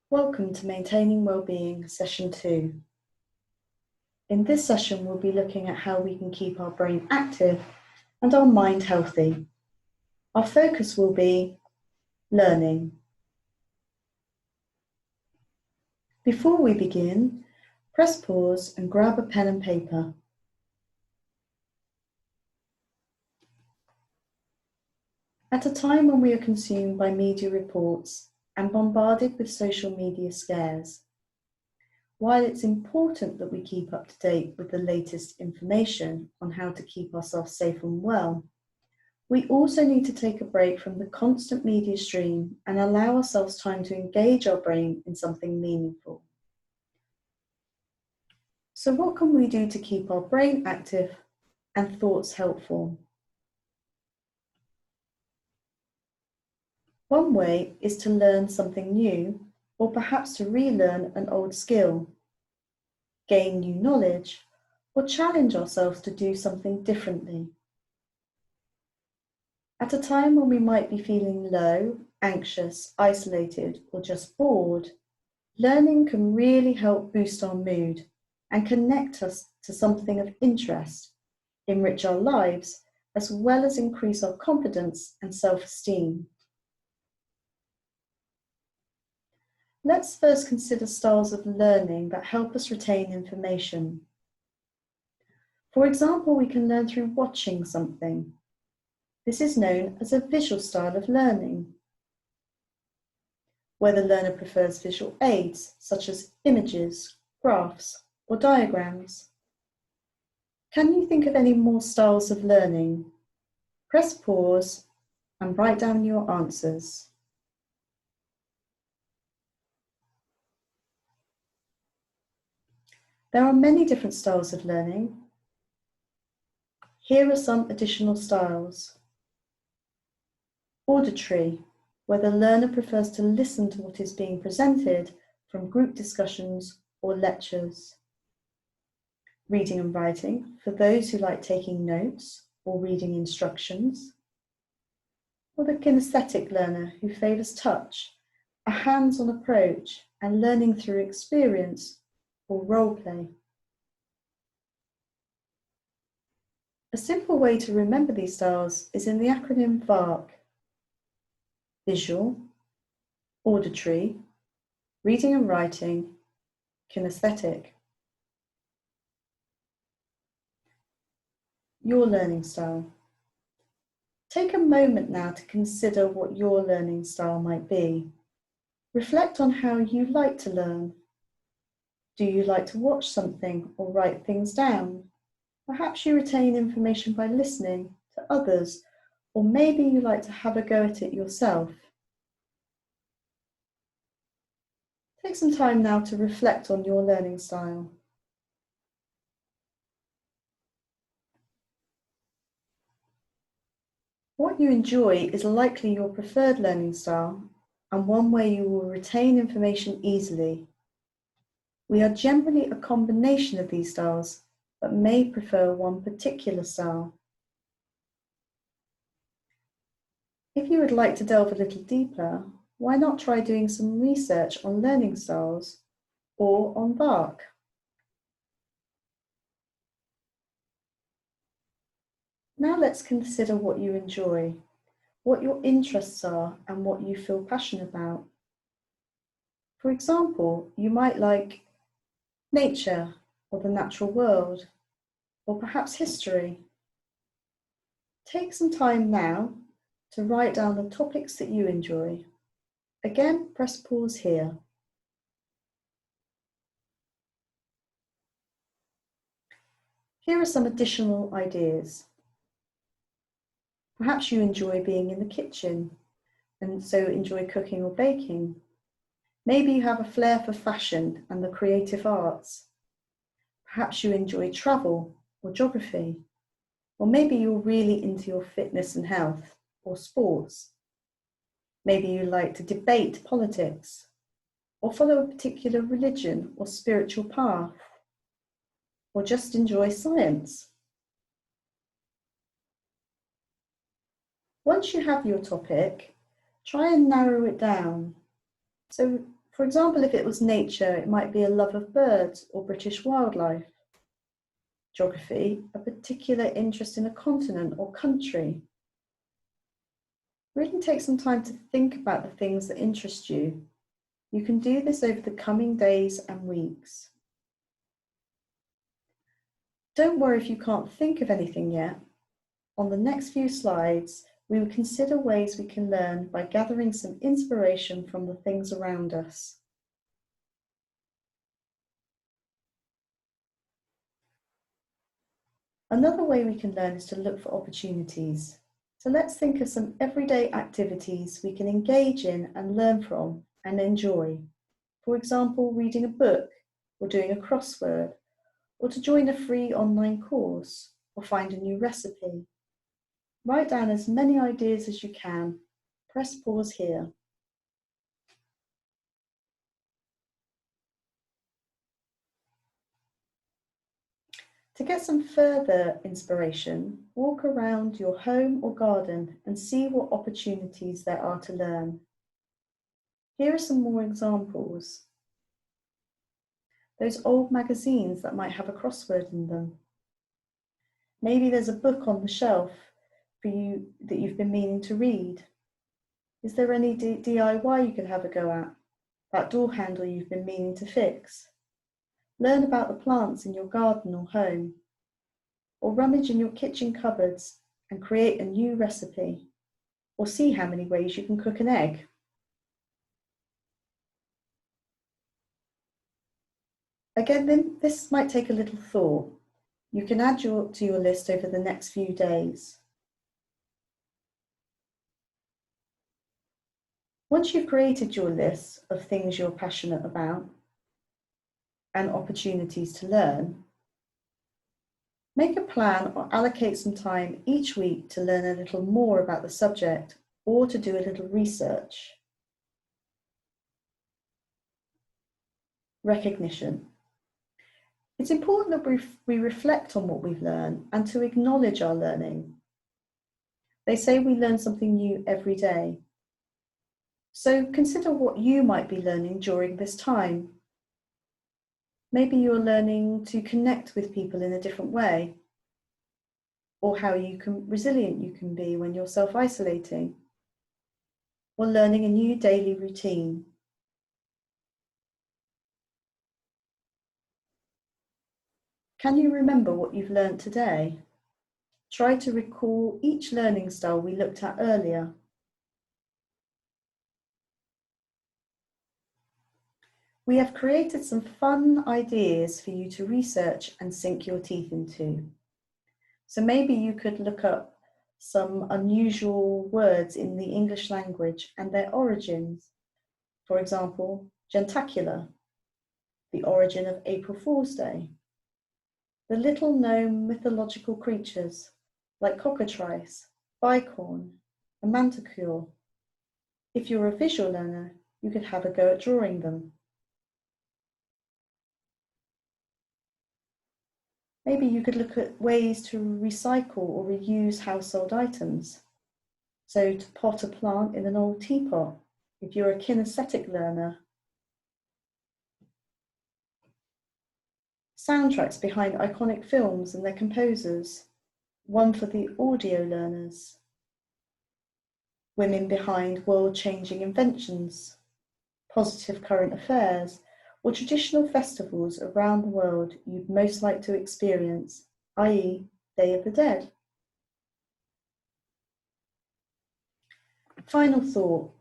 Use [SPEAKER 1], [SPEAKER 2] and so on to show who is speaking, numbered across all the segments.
[SPEAKER 1] Welcome to Maintaining Wellbeing, Session 2. In this session, we'll be looking at how we can keep our brain active and our mind healthy. Our focus will be learning. Before we begin, press pause and grab a pen and paper. At a time when we are consumed by media reports and bombarded with social media scares, while it's important that we keep up to date with the latest information on how to keep ourselves safe and well, we also need to take a break from the constant media stream and allow ourselves time to engage our brain in something meaningful. So what can we do to keep our brain active and thoughts helpful? One way is to learn something new, or perhaps to relearn an old skill, gain new knowledge, or challenge ourselves to do something differently. At a time when we might be feeling low, anxious, isolated, or just bored, learning can really help boost our mood and connect us to something of interest, enrich our lives, as well as increase our confidence and self-esteem. Let's first consider styles of learning that help us retain information. For example, we can learn through watching something. This is known as a visual style of learning, where the learner prefers visual aids such as images, graphs, or diagrams. Can you think of any more styles of learning? Press pause and write down your answers. There are many different styles of learning. Here are some additional styles. Auditory, where the learner prefers to listen to what is being presented from group discussions or lectures. Reading and writing, for those who like taking notes or reading instructions. Or the kinesthetic learner who favours touch, a hands-on approach and learning through experience or role play. A simple way to remember these styles is in the acronym VARC: visual, auditory, reading and writing, kinesthetic. Your learning style. Take a moment now to consider what your learning style might be. Reflect on how you like to learn. Do you like to watch something or write things down? Perhaps you retain information by listening to others, or maybe you like to have a go at it yourself. Take some time now to reflect on your learning style. What you enjoy is likely your preferred learning style and one where you will retain information easily. We are generally a combination of these styles, but may prefer one particular style. If you would like to delve a little deeper, why not try doing some research on learning styles or on VARC? Now let's consider what you enjoy, what your interests are, and what you feel passionate about. For example, you might like nature or the natural world, or perhaps history. Take some time now to write down the topics that you enjoy. Again, press pause here. Here are some additional ideas. Perhaps you enjoy being in the kitchen and so enjoy cooking or baking. Maybe you have a flair for fashion and the creative arts. Perhaps you enjoy travel or geography. Or maybe you're really into your fitness and health or sports. Maybe you like to debate politics or follow a particular religion or spiritual path, or just enjoy science. Once you have your topic, try and narrow it down. So, For example, if it was nature, it might be a love of birds or British wildlife. Geography, a particular interest in a continent or country. Really take some time to think about the things that interest you. You can do this over the coming days and weeks. Don't worry if you can't think of anything yet. On the next few slides, we will consider ways we can learn by gathering some inspiration from the things around us. Another way we can learn is to look for opportunities. So let's think of some everyday activities we can engage in and learn from and enjoy. For example, reading a book or doing a crossword, or to join a free online course or find a new recipe. Write down as many ideas as you can. Press pause here. To get some further inspiration, walk around your home or garden and see what opportunities there are to learn. Here are some more examples. Those old magazines that might have a crossword in them. Maybe there's a book on the shelf for you that you've been meaning to read. Is there any DIY you could have a go at? That door handle you've been meaning to fix? Learn about the plants in your garden or home. Or rummage in your kitchen cupboards and create a new recipe. Or see how many ways you can cook an egg. Again, this might take a little thought. You can add to your list over the next few days. Once you've created your list of things you're passionate about and opportunities to learn, make a plan or allocate some time each week to learn a little more about the subject or to do a little research. Recognition. It's important that we reflect on what we've learned and to acknowledge our learning. They say we learn something new every day. So consider what you might be learning during this time. Maybe you're learning to connect with people in a different way, or how resilient you can be when you're self-isolating, or learning a new daily routine. Can you remember what you've learned today? Try to recall each learning style we looked at earlier. We have created some fun ideas for you to research and sink your teeth into. So maybe you could look up some unusual words in the English language and their origins. For example, gentacular, the origin of April Fool's Day. The little known mythological creatures like cockatrice, bicorn, and manticore. If you're a visual learner, you could have a go at drawing them. Maybe you could look at ways to recycle or reuse household items. So to pot a plant in an old teapot, if you're a kinesthetic learner. Soundtracks behind iconic films and their composers, one for the audio learners. Women behind world-changing inventions, positive current affairs, or traditional festivals around the world you'd most like to experience, i.e. Day of the Dead. Final thought.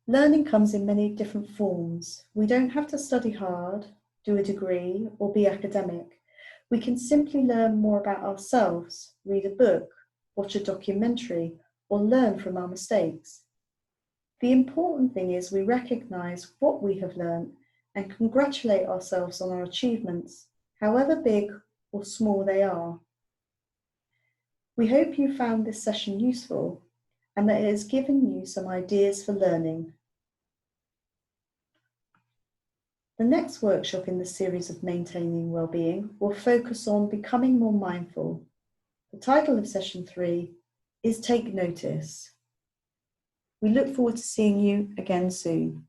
[SPEAKER 1] Learning comes in many different forms. We don't have to study hard, do a degree, or be academic. We can simply learn more about ourselves, read a book, watch a documentary, or learn from our mistakes. The important thing is we recognise what we have learned and congratulate ourselves on our achievements, however big or small they are. We hope you found this session useful and that it has given you some ideas for learning. The next workshop in the series of Maintaining Wellbeing will focus on becoming more mindful. The title of session 3 is Take Notice. We look forward to seeing you again soon.